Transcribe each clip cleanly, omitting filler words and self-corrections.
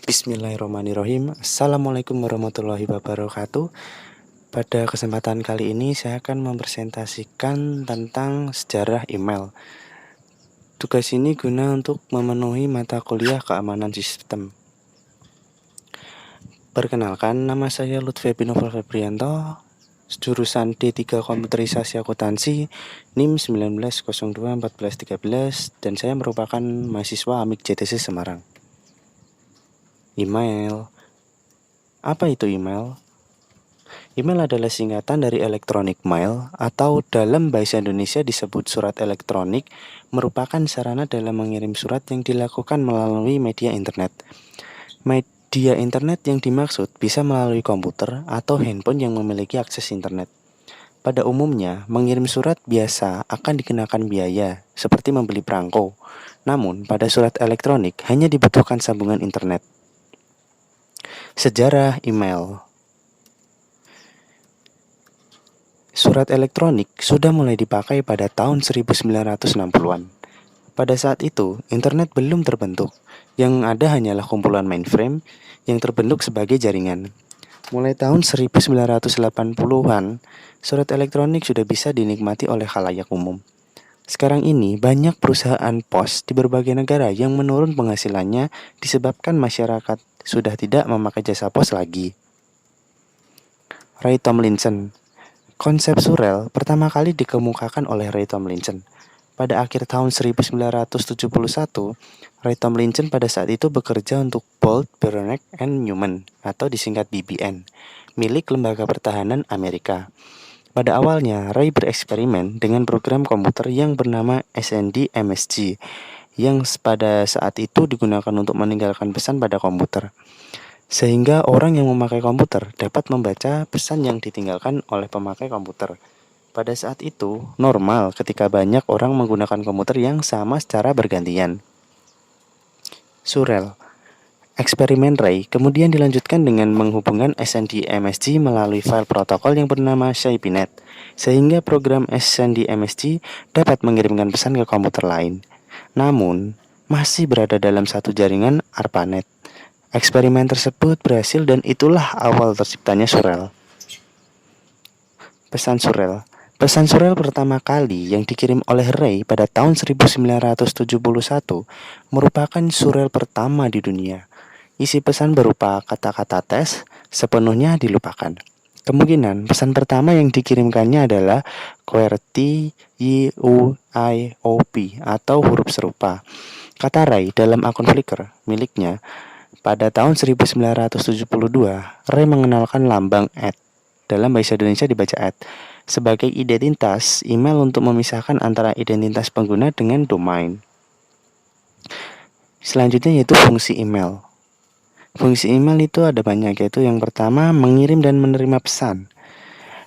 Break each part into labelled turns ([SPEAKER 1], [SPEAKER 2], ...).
[SPEAKER 1] Bismillahirrahmanirrahim. Assalamualaikum warahmatullahi wabarakatuh. Pada kesempatan kali ini saya akan mempresentasikan tentang sejarah email. Tugas ini guna untuk memenuhi mata kuliah keamanan sistem. Perkenalkan, nama saya Lutfi Binoval Febrianto, jurusan D3 Komputerisasi Akuntansi, NIM 19021413, dan saya merupakan mahasiswa AMIK JTC Semarang. Email. Apa itu email? Email adalah singkatan dari electronic mail atau dalam bahasa Indonesia disebut surat elektronik, merupakan sarana dalam mengirim surat yang dilakukan melalui media internet. Media internet yang dimaksud bisa melalui komputer atau handphone yang memiliki akses internet. Pada umumnya, mengirim surat biasa akan dikenakan biaya, seperti membeli perangko. Namun, pada surat elektronik hanya dibutuhkan sambungan internet. Sejarah email. Surat elektronik sudah mulai dipakai pada tahun 1960-an. Pada saat itu, internet belum terbentuk. Yang ada hanyalah kumpulan mainframe yang terbentuk sebagai jaringan. Mulai tahun 1980-an, surat elektronik sudah bisa dinikmati oleh khalayak umum. Sekarang ini, banyak perusahaan pos di berbagai negara yang menurun penghasilannya disebabkan masyarakat sudah tidak memakai jasa pos lagi. Ray Tomlinson. Konsep surel pertama kali dikemukakan oleh Ray Tomlinson. Pada akhir tahun 1971, Ray Tomlinson pada saat itu bekerja untuk Bolt, Beranek and Newman atau disingkat BBN, milik Lembaga Pertahanan Amerika. Pada awalnya, Ray bereksperimen dengan program komputer yang bernama SND-MSG, yang pada saat itu digunakan untuk meninggalkan pesan pada komputer, sehingga orang yang memakai komputer dapat membaca pesan yang ditinggalkan oleh pemakai komputer. Pada saat itu, normal ketika banyak orang menggunakan komputer yang sama secara bergantian. Surel. Eksperimen Ray kemudian dilanjutkan dengan menghubungkan SND-MSG melalui file protokol yang bernama SHIPinet, sehingga program SND-MSG dapat mengirimkan pesan ke komputer lain. Namun, masih berada dalam satu jaringan ARPANET. Eksperimen tersebut berhasil dan itulah awal terciptanya surel. Pesan surel. Pesan surel pertama kali yang dikirim oleh Ray pada tahun 1971 merupakan surel pertama di dunia. Isi pesan berupa kata-kata tes sepenuhnya dilupakan. Kemungkinan pesan pertama yang dikirimkannya adalah QWERTY YUIOP atau huruf serupa. Kata Ray dalam akun Flickr miliknya, pada tahun 1972, Ray mengenalkan lambang @ dalam bahasa Indonesia dibaca @ sebagai identitas email untuk memisahkan antara identitas pengguna dengan domain. Selanjutnya yaitu fungsi email. Fungsi email itu ada banyak, yaitu yang pertama mengirim dan menerima pesan.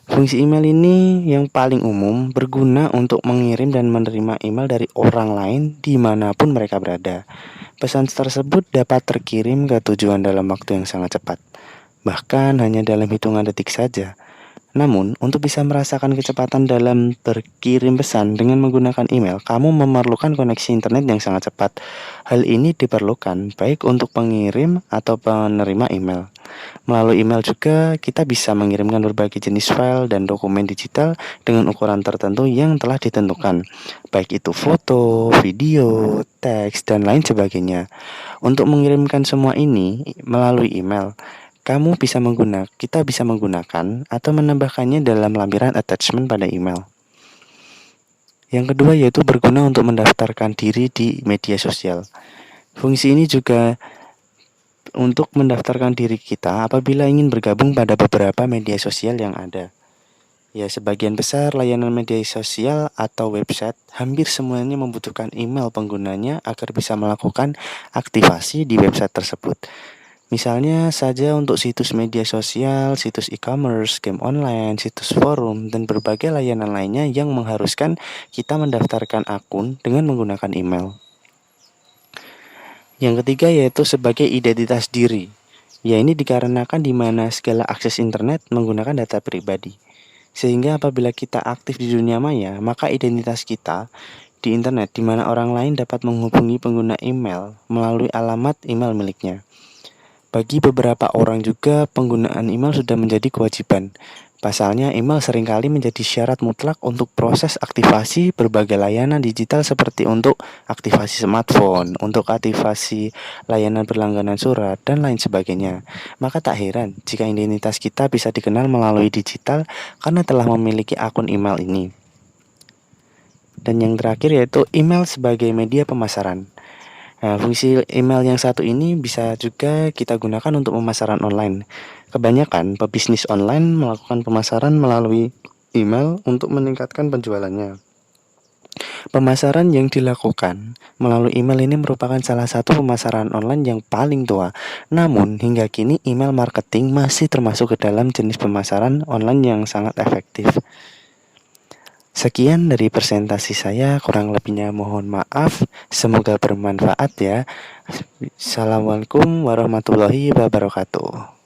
[SPEAKER 1] Fungsi email ini yang paling umum berguna untuk mengirim dan menerima email dari orang lain dimanapun mereka berada. Pesan tersebut dapat terkirim ke tujuan dalam waktu yang sangat cepat, bahkan hanya dalam hitungan detik saja. Namun, untuk bisa merasakan kecepatan dalam berkirim pesan dengan menggunakan email, kamu memerlukan koneksi internet yang sangat cepat. Hal ini diperlukan baik untuk pengirim atau penerima email. Melalui email juga, kita bisa mengirimkan berbagai jenis file dan dokumen digital dengan ukuran tertentu yang telah ditentukan, baik itu foto, video, teks, dan lain sebagainya. Untuk mengirimkan semua ini melalui email, kita bisa menggunakan atau menambahkannya dalam lampiran attachment pada email. Yang kedua yaitu berguna untuk mendaftarkan diri di media sosial. Fungsi ini juga untuk mendaftarkan diri kita apabila ingin bergabung pada beberapa media sosial yang ada. Ya, sebagian besar layanan media sosial atau website hampir semuanya membutuhkan email penggunanya agar bisa melakukan aktivasi di website tersebut. Misalnya saja untuk situs media sosial, situs e-commerce, game online, situs forum, dan berbagai layanan lainnya yang mengharuskan kita mendaftarkan akun dengan menggunakan email. Yang ketiga yaitu sebagai identitas diri. Ya, ini dikarenakan di mana segala akses internet menggunakan data pribadi. Sehingga apabila kita aktif di dunia maya, maka identitas kita di internet di mana orang lain dapat menghubungi pengguna email melalui alamat email miliknya. Bagi beberapa orang juga penggunaan email sudah menjadi kewajiban. Pasalnya, email seringkali menjadi syarat mutlak untuk proses aktivasi berbagai layanan digital seperti untuk aktivasi smartphone, untuk aktivasi layanan berlangganan surat, dan lain sebagainya. Maka tak heran jika identitas kita bisa dikenal melalui digital karena telah memiliki akun email ini. Dan yang terakhir yaitu email sebagai media pemasaran. Nah, fungsi email yang satu ini bisa juga kita gunakan untuk pemasaran online. Kebanyakan pebisnis online melakukan pemasaran melalui email untuk meningkatkan penjualannya. Pemasaran yang dilakukan melalui email ini merupakan salah satu pemasaran online yang paling tua. Namun, hingga kini email marketing masih termasuk ke dalam jenis pemasaran online yang sangat efektif. Sekian dari presentasi saya, kurang lebihnya mohon maaf. Semoga bermanfaat ya. Assalamualaikum warahmatullahi wabarakatuh.